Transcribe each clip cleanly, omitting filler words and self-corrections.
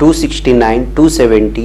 269, 270,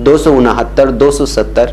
269, 270,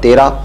13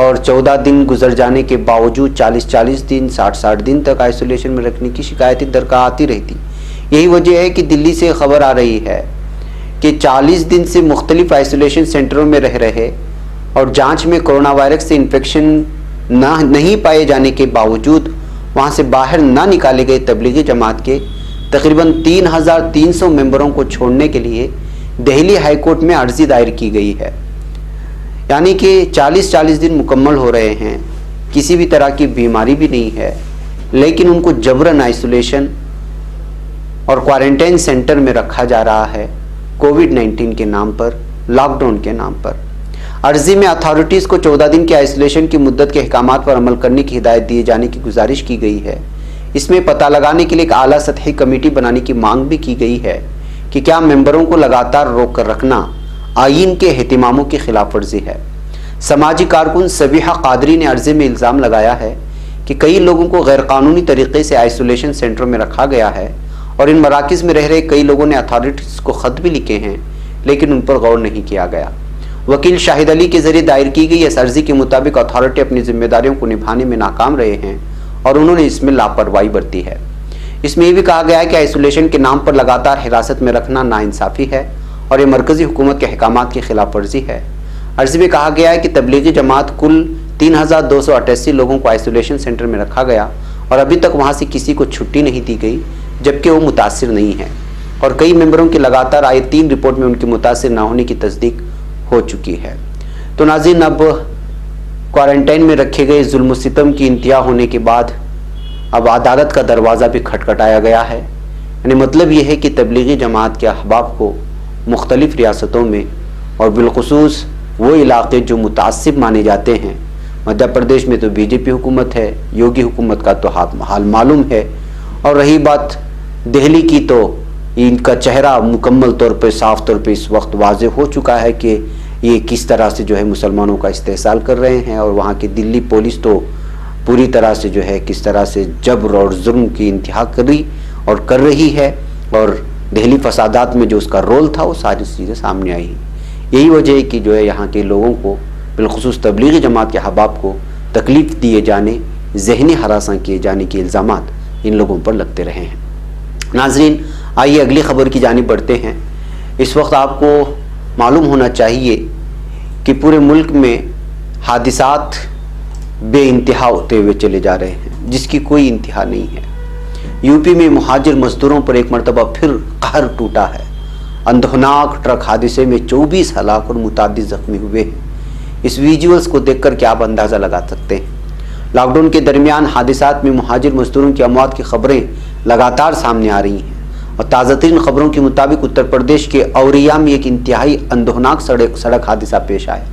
اور 14 دن گزر جانے کے باوجود 40 دن 60 دن تک آئسولیشن میں رکھنے کی شکایتیں درکار آتی رہتی. یہی وجہ ہے کہ دلی سے خبر آ رہی ہے کہ 40 دن سے مختلف آئسولیشن سینٹروں میں رہ رہے اور جانچ میں کرونا وائرس سے انفیکشن نہیں پائے جانے کے باوجود وہاں سے باہر نہ نکالے گئے تبلیغی جماعت کے تقریباً 3300 ممبروں کو چھوڑنے کے لیے دہلی ہائی کورٹ میں عرضی دائر کی گئی ہے. یعنی کہ 40 دن مکمل ہو رہے ہیں, کسی بھی طرح کی بیماری بھی نہیں ہے, لیکن ان کو جبراً آئسولیشن اور کوارنٹائن سینٹر میں رکھا جا رہا ہے کووڈ-19 کے نام پر, لاک ڈاؤن کے نام پر. عرضی میں اتھارٹیز کو 14 دن کے آئسولیشن کی مدت کے احکامات پر عمل کرنے کی ہدایت دیے جانے کی گزارش کی گئی ہے. اس میں پتہ لگانے کے لیے ایک اعلیٰ سطحی کمیٹی بنانے کی مانگ بھی کی گئی ہے کہ کیا ممبروں کو لگاتار روک کر رکھنا آئین کے اہتماموں کی خلاف ورزی ہے. سماجی کارکن سبیحہ قادری نے عرضے میں الزام لگایا ہے کہ کئی لوگوں کو غیر قانونی طریقے سے آئسولیشن سینٹروں میں رکھا گیا ہے اور ان مراکز میں رہ رہے کئی لوگوں نے اتھارٹیز کو خط بھی لکھے ہیں, لیکن ان پر غور نہیں کیا گیا. وکیل شاہد علی کے ذریعے دائر کی گئی اس عرضی کے مطابق اتھارٹی اپنی ذمہ داریوں کو نبھانے میں ناکام رہے ہیں اور انہوں نے اس میں لاپرواہی برتی ہے. اس میں یہ بھی کہا گیا ہے کہ آئسولیشن کے نام پر لگاتار حراست میں رکھنا ناانصافی ہے اور یہ مرکزی حکومت کے احکامات کی خلاف ورزی ہے. عرضی میں کہا گیا ہے کہ تبلیغی جماعت کل 3288 لوگوں کو آئسولیشن سینٹر میں رکھا گیا اور ابھی تک وہاں سے کسی کو چھٹی نہیں دی گئی, جبکہ وہ متاثر نہیں ہے, اور کئی ممبروں کی لگاتار آئی 3 رپورٹ میں ان کی متاثر نہ ہونے کی تصدیق ہو چکی ہے. تو ناظرین, اب کوارنٹائن میں رکھے گئے ظلم و ستم کی انتہا ہونے کے بعد اب عدالت کا دروازہ بھی کھٹکھٹایا گیا ہے. یعنی مطلب یہ ہے کہ تبلیغی جماعت کے احباب کو مختلف ریاستوں میں اور بالخصوص وہ علاقے جو متعصب مانے جاتے ہیں, مدھیہ پردیش میں تو بی جے پی حکومت ہے, یوگی حکومت کا تو حال معلوم ہے, اور رہی بات دہلی کی تو ان کا چہرہ مکمل طور پہ صاف طور پہ اس وقت واضح ہو چکا ہے کہ یہ کس طرح سے جو ہے مسلمانوں کا استحصال کر رہے ہیں, اور وہاں کی دلی پولیس تو پوری طرح سے جو ہے کس طرح سے جبر اور ظلم کی انتہا کر رہی ہے, اور دہلی فسادات میں جو اس کا رول تھا وہ ساری چیزیں سامنے آئی. یہی وجہ ہے کہ جو ہے یہاں کے لوگوں کو بالخصوص تبلیغی جماعت کے احباب کو تکلیف دیے جانے, ذہنی ہراساں کیے جانے کے الزامات ان لوگوں پر لگتے رہے ہیں. ناظرین, آئیے اگلی خبر کی جانب بڑھتے ہیں. اس وقت آپ کو معلوم ہونا چاہیے کہ پورے ملک میں حادثات بے انتہا ہوتے ہوئے چلے جا رہے ہیں, جس کی کوئی انتہا نہیں ہے. یو پی میں مہاجر مزدوروں پر ایک مرتبہ پھر قہر ٹوٹا ہے. اندھوناک ٹرک حادثے میں 24 ہلاک اور متعدد زخمی ہوئے ہیں. اس ویجولز کو دیکھ کر کیا آپ اندازہ لگا سکتے ہیں. لاک ڈاؤن کے درمیان حادثات میں مہاجر مزدوروں کی اموات کی خبریں لگاتار سامنے آ رہی ہیں, اور تازہ ترین خبروں کے مطابق اتر پردیش کے اوریا میں ایک انتہائی اندھوناک سڑک حادثہ پیش آیا,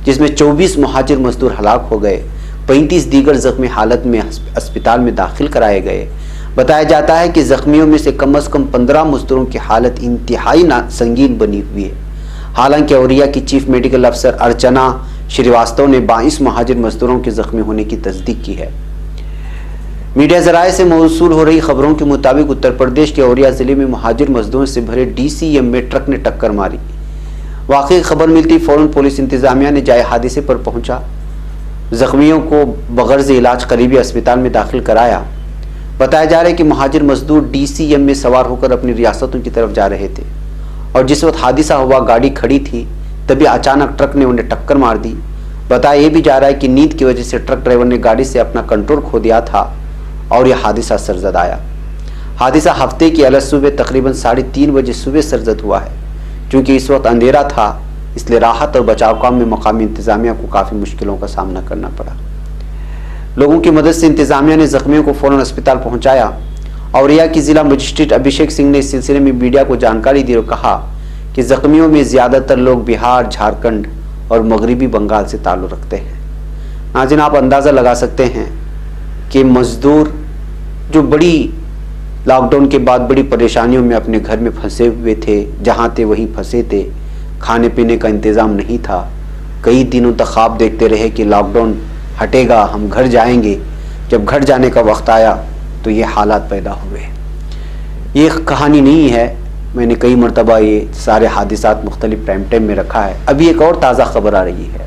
جس میں 24 مہاجر مزدور ہلاک ہو گئے, 35 دیگر زخمی حالت میں اسپتال میں داخل کرائے گئے. بتایا جاتا ہے کہ زخمیوں میں سے کم 15 مزدوروں کی حالت انتہائی سنگین بنی ہوئی ہے. حالانکہ اوریا کی چیف میڈیکل افسر ارچنا شریواستو نے 22 مہاجر مزدوروں کے زخمی ہونے کی تصدیق کی ہے. میڈیا ذرائع سے موصول ہو رہی خبروں کے مطابق اتر پردیش کے اوریا ضلع میں مہاجر مزدوروں سے بھرے DCM میں ٹرک نے ٹکر ماری. واقعی خبر ملتی فوراً پولیس انتظامیہ نے جائے حادثے پر پہنچا, زخمیوں کو بغرض علاج قریبی اسپتال میں داخل کرایا. بتایا جا رہا ہے کہ مہاجر مزدور DCM میں سوار ہو کر اپنی ریاستوں کی طرف جا رہے تھے, اور جس وقت حادثہ ہوا گاڑی کھڑی تھی, تبھی اچانک ٹرک نے انہیں ٹکر مار دی. بتایا یہ بھی جا رہا ہے کہ نیند کی وجہ سے ٹرک ڈرائیور نے گاڑی سے اپنا کنٹرول کھو دیا تھا اور یہ حادثہ سرزد آیا. حادثہ ہفتے کی الگ صبح تقریباً 3:30 بجے صبح سرزد ہوا ہے. چونکہ اس وقت اندھیرا تھا, اس لیے راحت اور بچاؤ کام میں مقامی انتظامیہ کو کافی مشکلوں کا سامنا کرنا پڑا. لوگوں کی مدد سے انتظامیہ نے زخمیوں کو فوراً اسپتال پہنچایا. اوریا کی ضلع مجسٹریٹ ابھیشیک سنگھ نے اس سلسلے میں میڈیا کو جانکاری دی اور کہا کہ زخمیوں میں زیادہ تر لوگ بہار, جھارکھنڈ اور مغربی بنگال سے تعلق رکھتے ہیں. ناظرین, آپ اندازہ لگا سکتے ہیں کہ مزدور جو بڑی لاک ڈاؤن کے بعد بڑی پریشانیوں میں اپنے گھر میں پھنسے ہوئے تھے, جہاں تھے وہیں پھنسے تھے, کھانے پینے کا انتظام نہیں تھا, کئی دنوں تک خواب دیکھتے رہے کہ لاک ڈاؤن ہٹے گا, ہم گھر جائیں گے. جب گھر جانے کا وقت آیا تو یہ حالات پیدا ہوئے. یہ کہانی نہیں ہے, میں نے کئی مرتبہ یہ سارے حادثات مختلف ٹائم میں رکھا ہے. ابھی ایک اور تازہ خبر آ رہی ہے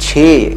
6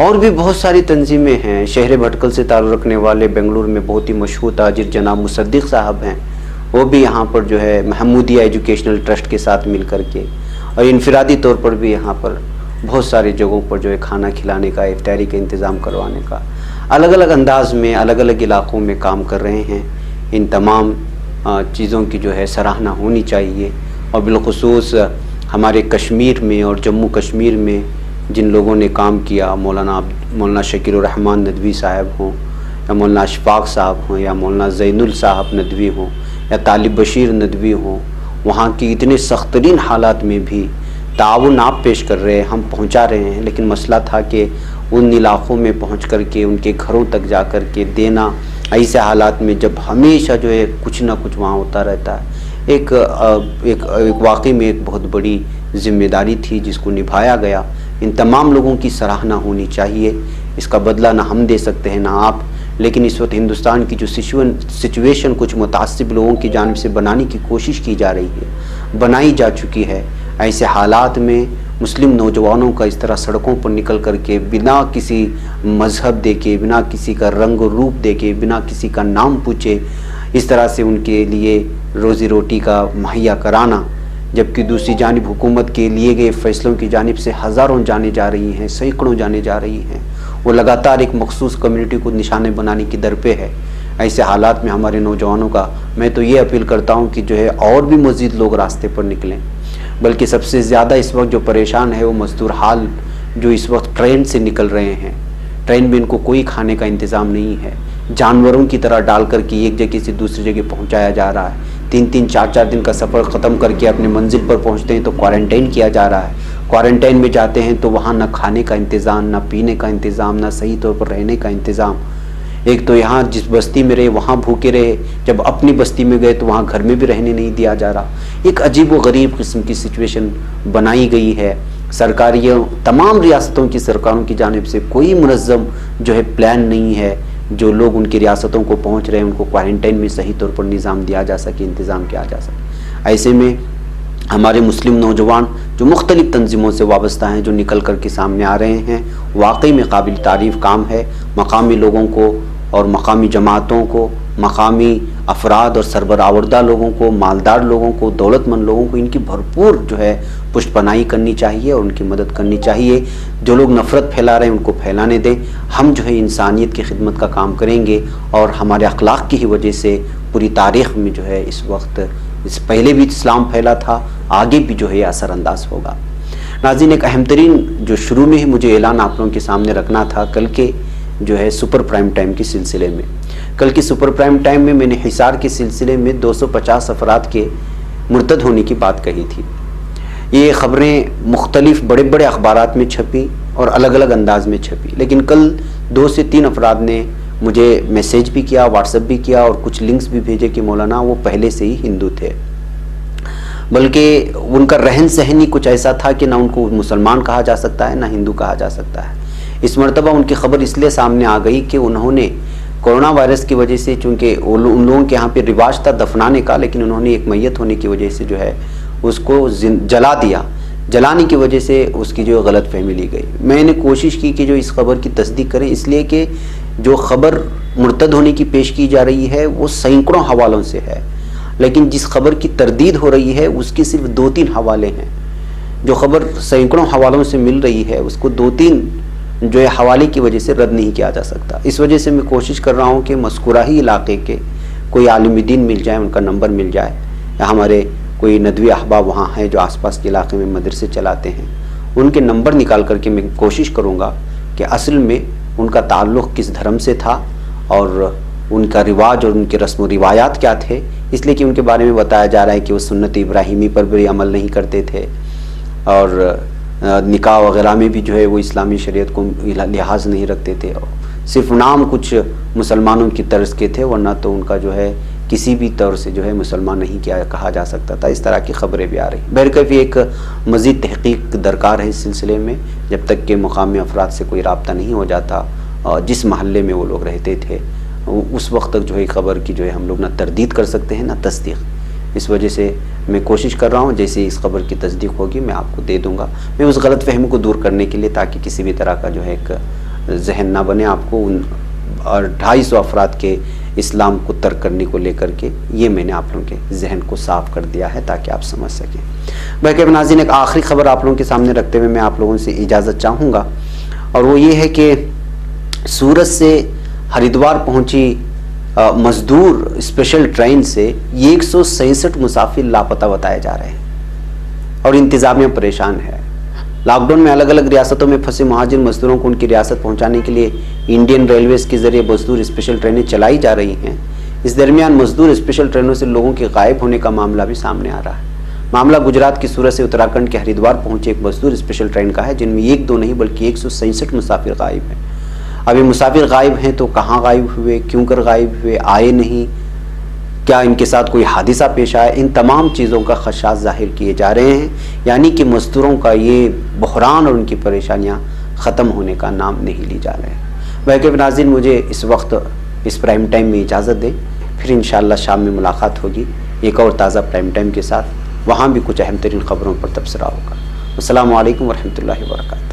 اور بھی بہت ساری تنظیمیں ہیں. شہر بھٹکل سے تعلق رکھنے والے بنگلور میں بہت ہی مشہور تاجر جناب مصدق صاحب ہیں, وہ بھی یہاں پر جو ہے محمودیہ ایجوکیشنل ٹرسٹ کے ساتھ مل کر کے, اور انفرادی طور پر بھی یہاں پر بہت سارے جگہوں پر جو ہے کھانا کھلانے کا, افطاری کا انتظام کروانے کا الگ الگ انداز میں الگ الگ علاقوں میں کام کر رہے ہیں. ان تمام چیزوں کی جو ہے سراہنا ہونی چاہیے. اور بالخصوص ہمارے کشمیر میں اور جموں کشمیر میں جن لوگوں نے کام کیا, مولانا شکیل الرحمان ندوی صاحب ہوں, یا مولانا اشفاق صاحب ہوں, یا مولانا زین الصاحب ندوی ہوں, یا طالب بشیر ندوی ہوں, وہاں کی اتنے سخت ترین حالات میں بھی تعاون آپ پیش کر رہے ہیں, ہم پہنچا رہے ہیں. لیکن مسئلہ تھا کہ ان علاقوں میں پہنچ کر کے ان کے گھروں تک جا کر کے دینا, ایسے حالات میں جب ہمیشہ جو ہے کچھ نہ کچھ وہاں ہوتا رہتا ہے. ایک واقعی میں ایک بہت بڑی ذمہ داری تھی جس کو نبھایا گیا. ان تمام لوگوں کی سراہنا ہونی چاہیے. اس کا بدلہ نہ ہم دے سکتے ہیں نہ آپ, لیکن اس وقت ہندوستان کی جو سچویشن کچھ متعصب لوگوں کی جانب سے بنانے کی کوشش کی جا رہی ہے, بنائی جا چکی ہے. ایسے حالات میں مسلم نوجوانوں کا اس طرح سڑکوں پر نکل کر کے بنا کسی مذہب دیکھے, بنا کسی کا رنگ و روپ دیکھے, بنا کسی کا نام پوچھے, اس طرح سے ان کے لیے روزی روٹی کا مہیا کرانا, جبکہ دوسری جانب حکومت کے لیے گئے فیصلوں کی جانب سے ہزاروں جانیں جا رہی ہیں, سینکڑوں جانیں جا رہی ہیں. وہ لگاتار ایک مخصوص کمیونٹی کو نشانے بنانے کی در پہ ہے. ایسے حالات میں ہمارے نوجوانوں کا میں تو یہ اپیل کرتا ہوں کہ جو ہے اور بھی مزید لوگ راستے پر نکلیں. بلکہ سب سے زیادہ اس وقت جو پریشان ہے وہ مزدور حال جو اس وقت ٹرین سے نکل رہے ہیں. ٹرین میں ان کو کوئی کھانے کا انتظام نہیں ہے, جانوروں کی طرح ڈال کر کے ایک جگہ سے دوسری جگہ پہنچایا جا رہا ہے. 3-3 4-4 دن کا سفر ختم کر کے اپنے منزل پر پہنچتے ہیں تو کوارنٹائن کیا جا رہا ہے. کوارنٹائن میں جاتے ہیں تو وہاں نہ کھانے کا انتظام, نہ پینے کا انتظام, نہ صحیح طور پر رہنے کا انتظام. ایک تو یہاں جس بستی میں رہے وہاں بھوکے رہے, جب اپنی بستی میں گئے تو وہاں گھر میں بھی رہنے نہیں دیا جا رہا. ایک عجیب و غریب قسم کی سچویشن بنائی گئی ہے. سرکاری تمام ریاستوں کی سرکاروں کی جانب سے کوئی منظم جو ہے پلان نہیں ہے جو لوگ ان کی ریاستوں کو پہنچ رہے ہیں ان کو کوارنٹائن میں صحیح طور پر نظام دیا جا سکے, انتظام کیا جا سکے. ایسے میں ہمارے مسلم نوجوان جو مختلف تنظیموں سے وابستہ ہیں, جو نکل کر کے سامنے آ رہے ہیں, واقعی میں قابل تعریف کام ہے. مقامی لوگوں کو اور مقامی جماعتوں کو, مقامی افراد اور سربراہوردہ لوگوں کو, مالدار لوگوں کو, دولت مند لوگوں کو ان کی بھرپور جو ہے پشت پناہی کرنی چاہیے اور ان کی مدد کرنی چاہیے. جو لوگ نفرت پھیلا رہے ہیں ان کو پھیلانے دیں. ہم جو ہے انسانیت کی خدمت کا کام کریں گے اور ہمارے اخلاق کی ہی وجہ سے پوری تاریخ میں جو ہے اس وقت, اس پہلے بھی اسلام پھیلا تھا, آگے بھی جو ہے اثر انداز ہوگا. ناظرین, ایک اہم ترین جو شروع میں ہی مجھے اعلان آپ لوگوں کے سامنے رکھنا تھا کل کے جو ہے سپر پرائم ٹائم کے سلسلے میں. کل کی سپر پرائم ٹائم میں نے حصار کے سلسلے میں 250 افراد کے مرتد ہونے کی بات کہی تھی. یہ خبریں مختلف بڑے بڑے اخبارات میں چھپی اور الگ الگ انداز میں چھپی, لیکن کل 2 سے 3 افراد نے مجھے میسیج بھی کیا, واٹس ایپ بھی کیا اور کچھ لنکس بھی بھیجے کہ مولانا وہ پہلے سے ہی ہندو تھے, بلکہ ان کا رہن سہن ہی کچھ ایسا تھا کہ نہ ان کو مسلمان کہا جا سکتا ہے نہ ہندو کہا جا سکتا ہے. اس مرتبہ ان کی خبر اس لیے سامنے آ گئی کہ انہوں نے کورونا وائرس کی وجہ سے, چونکہ ان لوگوں کے یہاں پہ رواج تھا دفنانے کا, لیکن انہوں نے ایک میت ہونے کی وجہ سے جو ہے اس کو جلا دیا. جلانے کی وجہ سے اس کی جو غلط فہمی لی گئی. میں نے کوشش کی کہ جو اس خبر کی تصدیق کریں, اس لیے کہ جو خبر مرتد ہونے کی پیش کی جا رہی ہے وہ سینکڑوں حوالوں سے ہے, لیکن جس خبر کی تردید ہو رہی ہے اس کے صرف 2-3 حوالے ہیں. جو خبر سینکڑوں حوالوں سے مل رہی ہے اس کو 2-3 جو ہے حوالے کی وجہ سے رد نہیں کیا جا سکتا. اس وجہ سے میں کوشش کر رہا ہوں کہ مذکورہ ہی علاقے کے کوئی عالم دین مل جائے, ان کا نمبر مل جائے, یا ہمارے کوئی ندوی احباب وہاں ہیں جو آس پاس کے علاقے میں مدرسے چلاتے ہیں, ان کے نمبر نکال کر کے میں کوشش کروں گا کہ اصل میں ان کا تعلق کس دھرم سے تھا اور ان کا رواج اور ان کے رسم و روایات کیا تھے. اس لیے کہ ان کے بارے میں بتایا جا رہا ہے کہ وہ سنت ابراہیمی پر بھی عمل نہیں کرتے تھے اور نکاح وغیرہ میں بھی جو ہے وہ اسلامی شریعت کو لحاظ نہیں رکھتے تھے, صرف نام کچھ مسلمانوں کی طرز کے تھے, ورنہ تو ان کا جو ہے کسی بھی طور سے جو ہے مسلمان نہیں کہا جا سکتا تھا. اس طرح کی خبریں بھی آ رہی. بہرکیف ایک مزید تحقیق درکار ہے اس سلسلے میں, جب تک کہ مقامی افراد سے کوئی رابطہ نہیں ہو جاتا, جس محلے میں وہ لوگ رہتے تھے اس وقت تک جو ہے خبر کی جو ہے ہم لوگ نہ تردید کر سکتے ہیں نہ تصدیق. اس وجہ سے میں کوشش کر رہا ہوں جیسے اس خبر کی تصدیق ہوگی میں آپ کو دے دوں گا. میں اس غلط فہمی کو دور کرنے کے لیے, تاکہ کسی بھی طرح کا جو ہے ایک ذہن نہ بنے آپ کو ان اور 250 افراد کے اسلام کو ترک کرنے کو لے کر کے. یہ میں نے آپ لوگوں کے ذہن کو صاف کر دیا ہے تاکہ آپ سمجھ سکیں. بلکہ ناظرین ایک آخری خبر آپ لوگوں کے سامنے رکھتے ہوئے میں آپ لوگوں سے اجازت چاہوں گا، اور وہ یہ ہے کہ سورت سے ہریدوار پہنچی مزدور اسپیشل ٹرین سے یہ 167 مسافر لاپتہ بتائے جا رہے ہیں اور انتظامیہ پریشان ہے. لاک ڈاؤن میں الگ الگ ریاستوں میں پھنسے مہاجر مزدوروں کو ان کی ریاست پہنچانے کے لیے انڈین ریلویز کے ذریعے مزدور اسپیشل ٹرینیں چلائی جا رہی ہیں. اس درمیان مزدور اسپیشل ٹرینوں سے لوگوں کے غائب ہونے کا معاملہ بھی سامنے آ رہا ہے. معاملہ گجرات کی سورت سے اتراکھنڈ کے ہریدوار پہنچے ایک مزدور اسپیشل ٹرین کا ہے، جن میں 1-2 نہیں بلکہ 167 مسافر غائب ہیں. اب یہ مسافر غائب ہیں تو کہاں غائب ہوئے، کیوں کر غائب ہوئے، آئے نہیں، کیا ان کے ساتھ کوئی حادثہ پیش آیا، ان تمام چیزوں کا خدشات ظاہر کیے جا رہے ہیں. یعنی کہ مزدوروں کا یہ بحران اور ان کی پریشانیاں ختم ہونے کا نام نہیں لی جا رہے ہیں. بلکہ ناظرین مجھے اس وقت اس پرائم ٹائم میں اجازت دیں، پھر انشاءاللہ شام میں ملاقات ہوگی ایک اور تازہ پرائم ٹائم کے ساتھ. وہاں بھی کچھ اہم ترین خبروں پر تبصرہ ہوگا. السلام علیکم ورحمۃ اللہ وبرکاتہ.